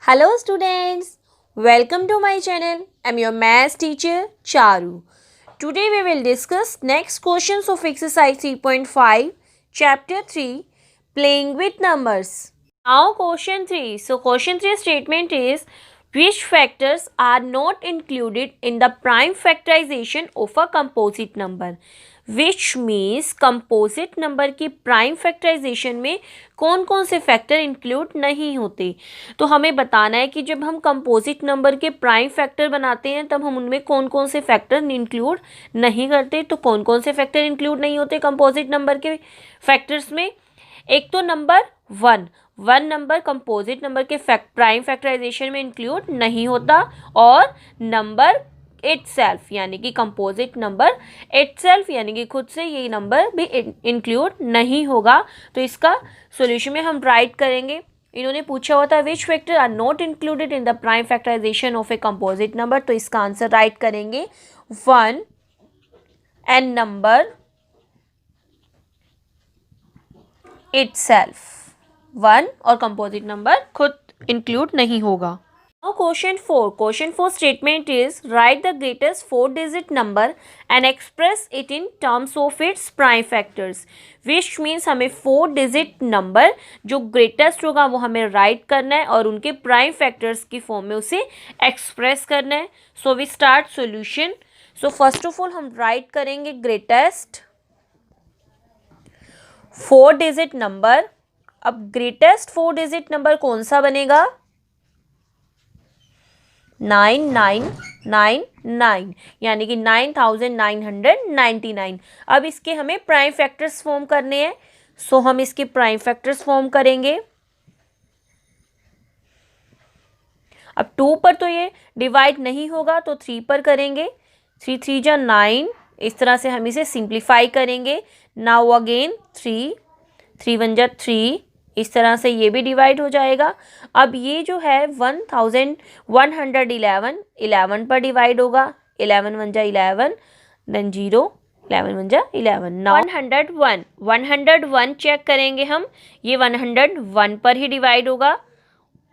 Hello students, welcome to my channel. I'm your maths teacher Charu. Today we will discuss next questions of exercise 3.5 chapter 3 playing with numbers. Now question 3. So question 3 statement is which factors are not included in the prime factorization of a composite number? Which means composite number की prime factorisation में कौन कौन से factor include नहीं होते। तो हमें बताना है कि जब हम कंपोजिट नंबर के प्राइम फैक्टर बनाते हैं तब हम उनमें कौन कौन से फैक्टर इंक्लूड नहीं करते। तो कौन कौन से फैक्टर इंक्लूड नहीं होते कंपोजिट नंबर के फैक्टर्स में। एक तो number one number composite number के प्राइम फैक्टराइजेशन में इंक्लूड नहीं होता, और नंबर इटसेल्फ यानी कि कंपोजिट नंबर इटसेल्फ यानी कि खुद से ये नंबर भी इंक्लूड नहीं होगा। तो इसका सॉल्यूशन में हम राइट करेंगे। इन्होंने पूछा हुआ था which factor are not included in the prime factorization of a composite number. तो इसका आंसर राइट करेंगे 1 एंड नंबर इटसेल्फ। 1 और कंपोजिट नंबर खुद इंक्लूड नहीं होगा। Now question 4. Question 4 statement is write the greatest 4-digit number and express it in terms of its prime factors. Which means हमें 4-digit number जो greatest होगा वो हमें write करना है और उनके prime factors की form में उसे express करना है. So we start solution. So first of all हम write करेंगे greatest 4-digit number. अब greatest 4-digit number कौन सा बनेगा? 9999 यानी कि 9999। अब इसके हमें प्राइम फैक्टर्स फॉर्म करने हैं। सो हम इसके प्राइम फैक्टर्स फॉर्म करेंगे। अब 2 पर तो ये डिवाइड नहीं होगा तो 3 पर करेंगे। 3 3 जा 9। इस तरह से हम इसे सिंप्लीफाई करेंगे। नाउ अगेन 3 3 1 जा 3। इस तरह से ये भी डिवाइड हो जाएगा। अब ये जो है 1111 11 पर डिवाइड होगा। 11 1 जा 11 देन 0 11 1 जा 11। नाउ 101 चेक करेंगे हम। ये 101 पर ही डिवाइड होगा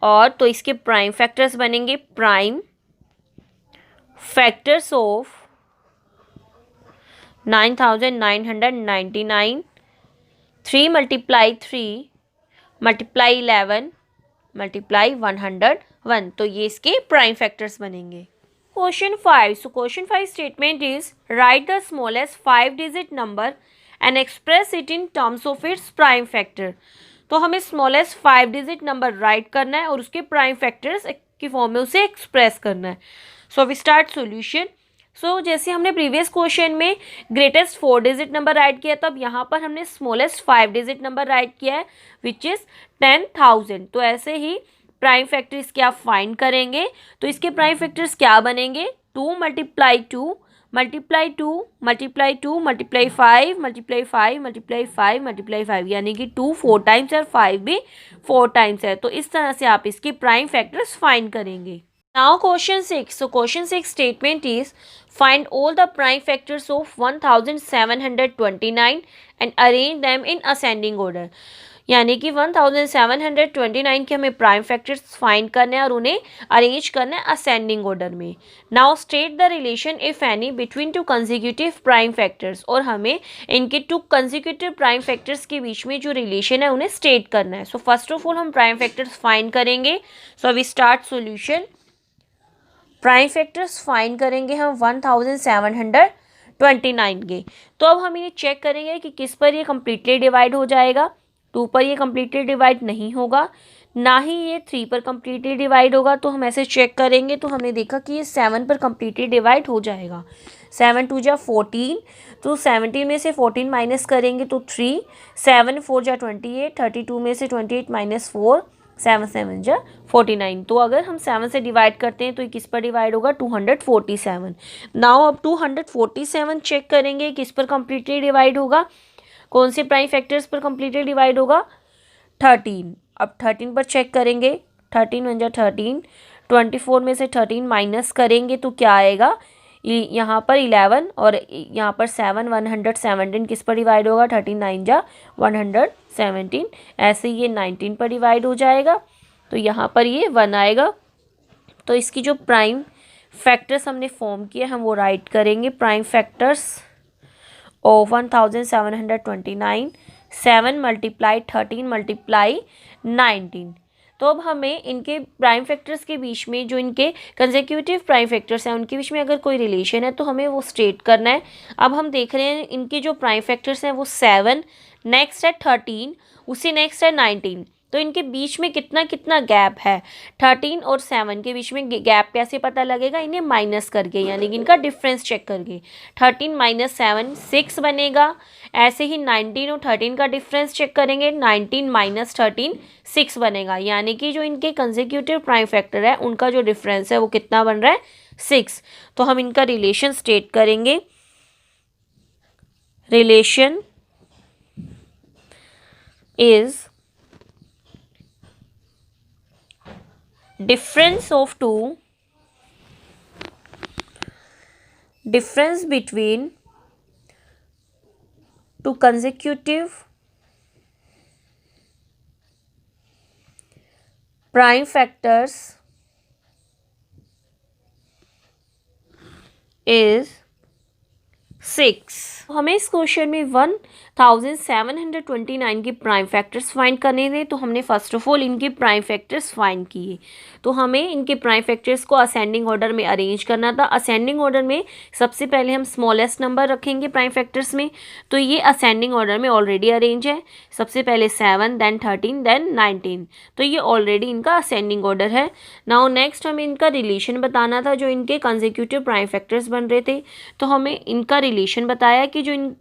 और तो इसके प्राइम फैक्टर्स बनेंगे prime factors of 9999। 3 multiply 3 multiply 11 multiply 101। तो ये इसके प्राइम फैक्टर्स बनेंगे। Question 5. So question 5 statement is right the smallest 5-digit number and express it in terms of its prime factor. तो हमें स्मॉलेस्ट 5-digit नंबर राइट करना है और उसके प्राइम फैक्टर्स की फॉर्म में उसे एक्सप्रेस करना है। So we start solution. So जैसे हमने प्रीवियस क्वेश्चन में ग्रेटेस्ट 4-digit नंबर राइट किया, तब यहाँ पर हमने स्मॉलेस्ट 5-digit नंबर राइट किया है विच इज़ 10,000। तो ऐसे ही प्राइम फैक्टर्स क्या फाइंड करेंगे। तो इसके प्राइम फैक्टर्स क्या बनेंगे 2 multiply 2 multiply 2 multiply 2 multiply 5 multiply 5 multiply 5 multiply 5 यानी कि 2 4 टाइम्स है, 5 भी 4 टाइम्स है। तो इस तरह से आप इसके प्राइम फैक्टर्स फाइंड करेंगे। Now question 6. So question 6 statement is find all the prime factors of 1729 and arrange them in ascending order. यानी कि 1729 के हमें प्राइम फैक्टर्स फाइंड करने हैं और उन्हें अरेंज करना है असेंडिंग ऑर्डर में। Now state the relation if any between 2 consecutive prime factors. और हमें इनके 2 कंसेक्यूटिव प्राइम फैक्टर्स के बीच में जो रिलेशन है उन्हें स्टेट करना है। सो फर्स्ट ऑफ ऑल हम प्राइम फैक्टर्स फाइंड करेंगे। So we start solution. Prime factors find करेंगे हम 1729 के। तो अब हम ये चेक करेंगे कि किस पर ये कम्प्लीटली डिवाइड हो जाएगा। 2 पर ये कम्प्लीटली डिवाइड नहीं होगा, ना ही ये 3 पर कम्प्लीटली डिवाइड होगा। तो हम ऐसे चेक करेंगे तो हमने देखा कि ये 7 पर कम्प्लीटली डिवाइड हो जाएगा। 7 2 जा 14। तो 17 में से 14 माइनस करेंगे तो 3। 7 4 जा 28। 32 में से 28 माइनस 4 7 7 जा 49। तो अगर हम 7 से डिवाइड करते हैं तो ये किस पर डिवाइड होगा 247। नाउ अब 247 चेक करेंगे किस पर कम्प्लीटली डिवाइड होगा, कौन से प्राइम फैक्टर्स पर कम्प्लीटली डिवाइड होगा 13। अब 13 पर चेक करेंगे। 13 1 जा 13। 24 में से 13 माइनस करेंगे तो क्या आएगा यहाँ पर 11 और यहाँ पर 7 117 किस पर डिवाइड होगा 13 9 जा 117। ऐसे ये 19 पर डिवाइड हो जाएगा। तो यहाँ पर ये 1 आएगा। तो इसकी जो प्राइम फैक्टर्स हमने फॉर्म किए हम वो राइट करेंगे। Prime factors of 1729, 7 multiply 13 multiply 19। तो अब हमें इनके प्राइम फैक्टर्स के बीच में जो इनके कंसेक्यूटिव प्राइम फैक्टर्स हैं उनके बीच में अगर कोई रिलेशन है तो हमें वो स्टेट करना है। अब हम देख रहे हैं इनके जो प्राइम फैक्टर्स हैं वो 7, नेक्स्ट है 13, उसी नेक्स्ट है 19। तो इनके बीच में कितना कितना गैप है, 13 और 7 के बीच में गैप कैसे पता लगेगा, इन्हें माइनस करके, यानी कि इनका डिफरेंस चेक करके। 13 माइनस 7 6 बनेगा। ऐसे ही 19 और 13 का डिफरेंस चेक करेंगे, 19 माइनस 13 6 बनेगा। यानी कि जो इनके कंसेक्यूटिव प्राइम फैक्टर है उनका जो डिफरेंस है वो कितना बन रहा है, 6। तो हम इनका रिलेशन स्टेट करेंगे। Relation is difference between two consecutive prime factors is 6। हमें इस क्वेश्चन में 1729 के प्राइम फैक्टर्स फाइंड करने थे। तो हमने फर्स्ट ऑफ ऑल इनके प्राइम फैक्टर्स फाइंड किए। तो हमें इनके प्राइम फैक्टर्स को असेंडिंग ऑर्डर में अरेंज करना था। असेंडिंग ऑर्डर में सबसे पहले हम स्मॉलेस्ट नंबर रखेंगे प्राइम फैक्टर्स में। तो ये असेंडिंग ऑर्डर में ऑलरेडी अरेंज है। सबसे पहले 7, देन 13, देन 19। तो ये ऑलरेडी इनका असेंडिंग ऑर्डर है। नाउ नेक्स्ट हमें इनका रिलेशन बताना था जो इनके कंसेक्यूटिव प्राइम फैक्टर्स बन रहे थे। तो हमें इनका रिलेशन बताया कि जो इन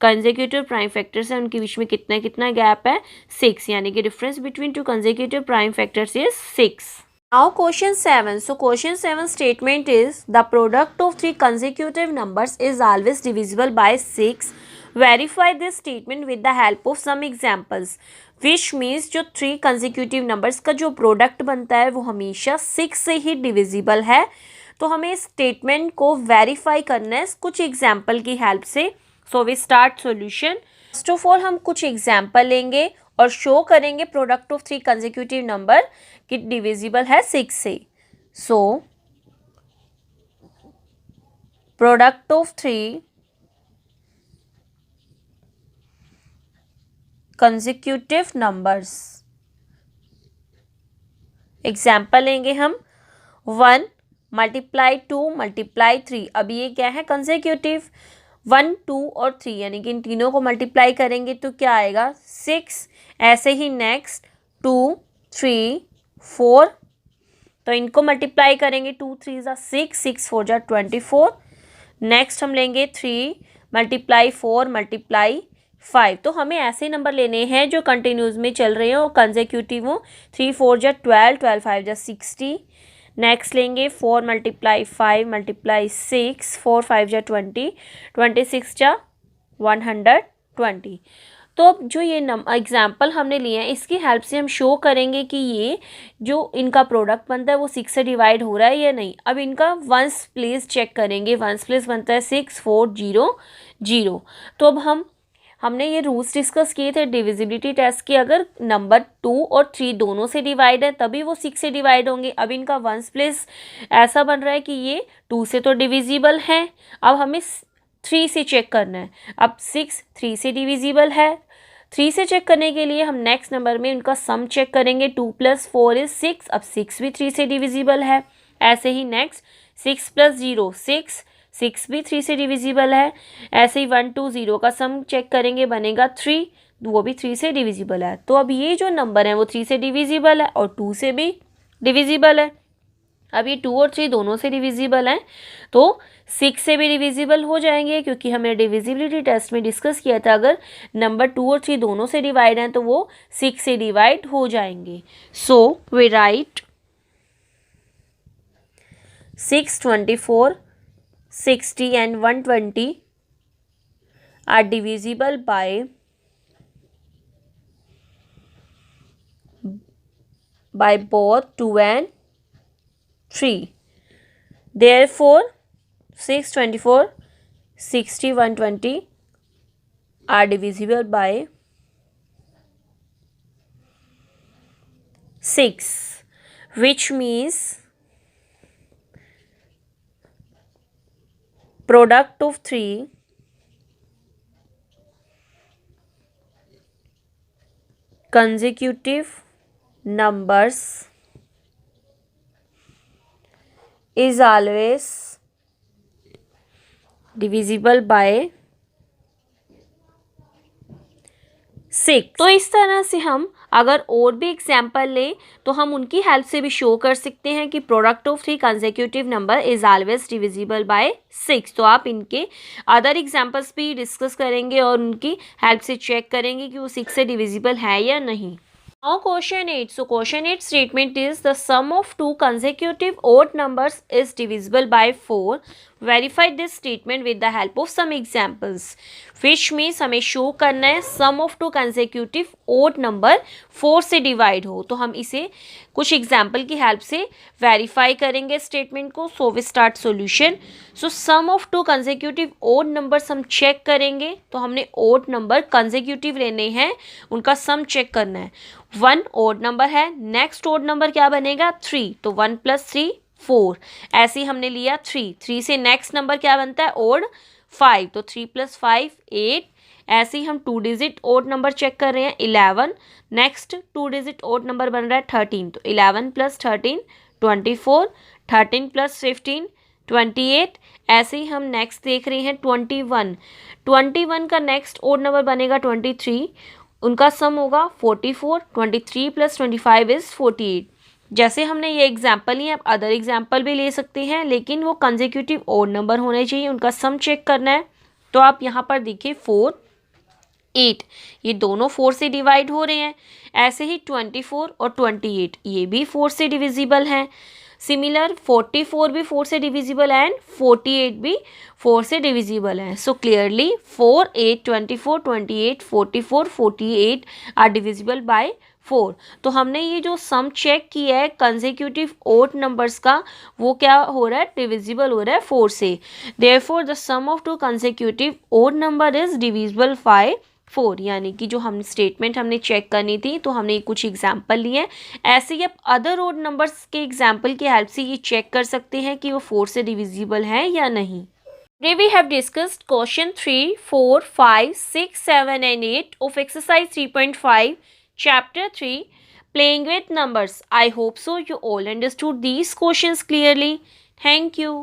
कंसेक्यूटिव प्राइम फैक्टर्स हैं उनके बीच में कितना कितना गैप है, 6, यानी कि difference between two consecutive prime factors is 6। Now question 7. So question 7 statement is the product of three consecutive numbers is always divisible by 6. Verify this statement with the help of some examples. Which means जो 3 consecutive numbers का जो product बनता है वो हमेशा 6 से ही divisible है। तो हमें इस स्टेटमेंट को वेरीफाई करना है कुछ एग्जाम्पल की हेल्प से। So we start solution. First of all हम कुछ एग्जाम्पल लेंगे और शो करेंगे प्रोडक्ट ऑफ 3 कंसेक्यूटिव नंबर कि डिविजिबल है 6 से। So product of 3 consecutive numbers, example लेंगे हम 1 मल्टीप्लाई 2 मल्टीप्लाई 3। अब ये क्या है, कंसेक्यूटिव। 1, 2 और 3 यानी कि इन तीनों को मल्टीप्लाई करेंगे तो क्या आएगा, 6। ऐसे ही नेक्स्ट 2, 3, 4, तो इनको मल्टीप्लाई करेंगे, 2 3 ज़ा 6, 6 4 ज़ा 24। नेक्स्ट हम लेंगे 3 मल्टीप्लाई 4 मल्टीप्लाई 5। तो हमें ऐसे नंबर लेने हैं जो कंटिन्यूस में चल रहे हो, कंसेक्यूटिव हो। 3 4 ज़ा 12, 12 5 ज़ा 60। नेक्स्ट लेंगे 4 मल्टीप्लाई 5 मल्टीप्लाई 6, 4 5 ज़ा 20, 26 ज़ा 120। तो अब जो ये एग्जाम्पल हमने लिए हैं इसकी हेल्प से हम शो करेंगे कि ये जो इनका प्रोडक्ट बनता है वो 6 से डिवाइड हो रहा है या नहीं। अब इनका वंस प्लेस चेक करेंगे। वंस प्लेस बनता है 6 4 0 0। तो अब हमने ये रूल्स डिस्कस किए थे डिविजिबिलिटी टेस्ट के। अगर नंबर 2 और 3 दोनों से डिवाइड है तभी वो 6 से डिवाइड होंगे। अब इनका वंस प्लेस ऐसा बन रहा है कि ये 2 से तो डिविजिबल है। अब हमें 3 से चेक करना है। अब 6 3 से डिविजिबल है। 3 से चेक करने के लिए हम नेक्स्ट नंबर में उनका सम चेक करेंगे। 2 + 4 = 6। अब 6 भी 3 से डिविजिबल है। ऐसे ही नेक्स्ट 6 + 0 6, 6 भी 3 से डिविजिबल है। ऐसे ही 1 2 0 का सम चेक करेंगे, बनेगा 3, वो भी 3 से डिविजिबल है। तो अब ये जो नंबर है वो 3 से डिविजिबल है और 2 से भी डिविजिबल है। अब ये 2 और 3 दोनों से डिविजिबल हैं तो 6 से भी डिविजिबल हो जाएंगे, क्योंकि हमने डिविजिबिलिटी टेस्ट में डिस्कस किया था अगर नंबर 2 और 3 दोनों से डिवाइड हैं तो वो 6 से डिवाइड हो जाएंगे। So we write 6 24 60 and 120 are divisible by both 2 and 3. Therefore 6 24 60 120 are divisible by 6, which means product of 3 consecutive numbers is always divisible by 6। तो इस तरह से हम अगर और भी एग्जाम्पल लें तो हम उनकी हेल्प से भी शो कर सकते हैं कि product of 3 consecutive number is always divisible by 6। तो आप इनके अदर एग्जाम्पल्स भी डिस्कस करेंगे और उनकी हेल्प से चेक करेंगे कि वो 6 से डिविजिबल है या नहीं। Now question 8. So question 8 statement is the sum of two consecutive odd numbers is divisible by 4. Verify this statement with the help of some examples. Which means हमें शो करना है sum of two consecutive odd number 4 से divide हो। तो हम इसे कुछ example की हेल्प से वेरीफाई करेंगे स्टेटमेंट को। So we start solution. So sum of two consecutive odd numbers हम चेक करेंगे। तो हमने ओड नंबर कंसेक्यूटिव लेने हैं, उनका सम चेक करना है। 1 ओड नंबर है, नेक्स्ट ओड नंबर क्या बनेगा 3, तो 1 + 3 4। ऐसे ही हमने लिया 3 से नेक्स्ट नंबर क्या बनता है ओड 5, तो 3 + 5 8। ऐसे ही हम 2 डिजिट ओड नंबर चेक कर रहे हैं 11। नेक्स्ट 2 डिजिट ओड नंबर बन रहा है 13, तो 11 + 13 24, 13 + 15 28। ऐसे ही हम नेक्स्ट देख रहे हैं 21 का नेक्स्ट ओड नंबर बनेगा 23, उनका सम होगा 44। 23 + 25 इज 48। जैसे हमने ये एग्जाम्पल ही, आप अदर एग्जाम्पल भी ले सकते हैं, लेकिन वो कंसेक्यूटिव ओड नंबर होने चाहिए, उनका सम चेक करना है। तो आप यहाँ पर देखिए 4 8, ये दोनों 4 से डिवाइड हो रहे हैं। ऐसे ही 24 और 28 ये भी 4 से डिविजिबल हैं। सिमिलर 44 भी 4 से डिविजिबल है एंड 48 भी 4 से डिविजिबल है। So clearly 4 8 24 28 44 48 are divisible by 4। तो हमने ये जो सम चेक किया है कंसेक्यूटिव ओड नंबर्स का, वो क्या हो रहा है डिविजिबल हो रहा है 4 से। Therefore the sum of two consecutive odd number is divisible by 4। यानी कि जो हम स्टेटमेंट हमने चेक करनी थी, तो हमने कुछ एग्जाम्पल लिए। ऐसे ही आप अदर ओड नंबर्स के एग्जाम्पल की हेल्प से ये चेक कर सकते हैं कि वो 4 से डिविजिबल है या नहीं। Today we have discussed question 3, 4, 5, 6, 7 and 8 of exercise 3.5 chapter 3 playing with numbers. I hope so you all understood these questions clearly. Thank you.